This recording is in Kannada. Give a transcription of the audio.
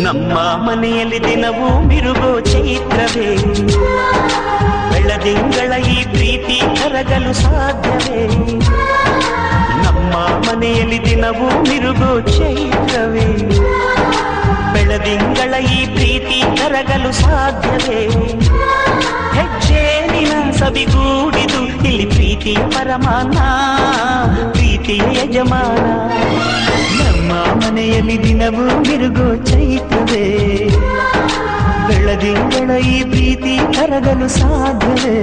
ನಮ್ಮ ಮನೆಯಲ್ಲಿ ದಿನವೂ ಮಿರುಗೋ ಚೈತ್ರವೇ, ಬೆಳದಿಂಗಳ ಈ ಪ್ರೀತಿ ಕರಗಲು ಸಾಧ್ಯವೇ? ನಮ್ಮ ಮನೆಯಲ್ಲಿ ದಿನವೂ ಮಿರುಗೋ ಚೈತ್ರವೇ, ಬೆಳದಿಂಗಳ ಈ ಪ್ರೀತಿ ಕರಗಲು ಸಾಧ್ಯವೇ? ಹೆಜ್ಜೇನಿನ ಸಬಿಗೂಡಿದು ಇಲ್ಲಿ ಪ್ರೀತಿಯ ಪರಮಾನ, ಪ್ರೀತಿಯ ಯಜಮಾನ. ನಮ್ಮ ಮನೆಯಲ್ಲಿ ದಿನವೂ ಮಿರುಗೋ ಚೈತ್ರವೇ, ಬೆಳದಿಂಗಳ ಈ ಪ್ರೀತಿ ಕರಗಲು ಸಾಧ್ಯವೇ?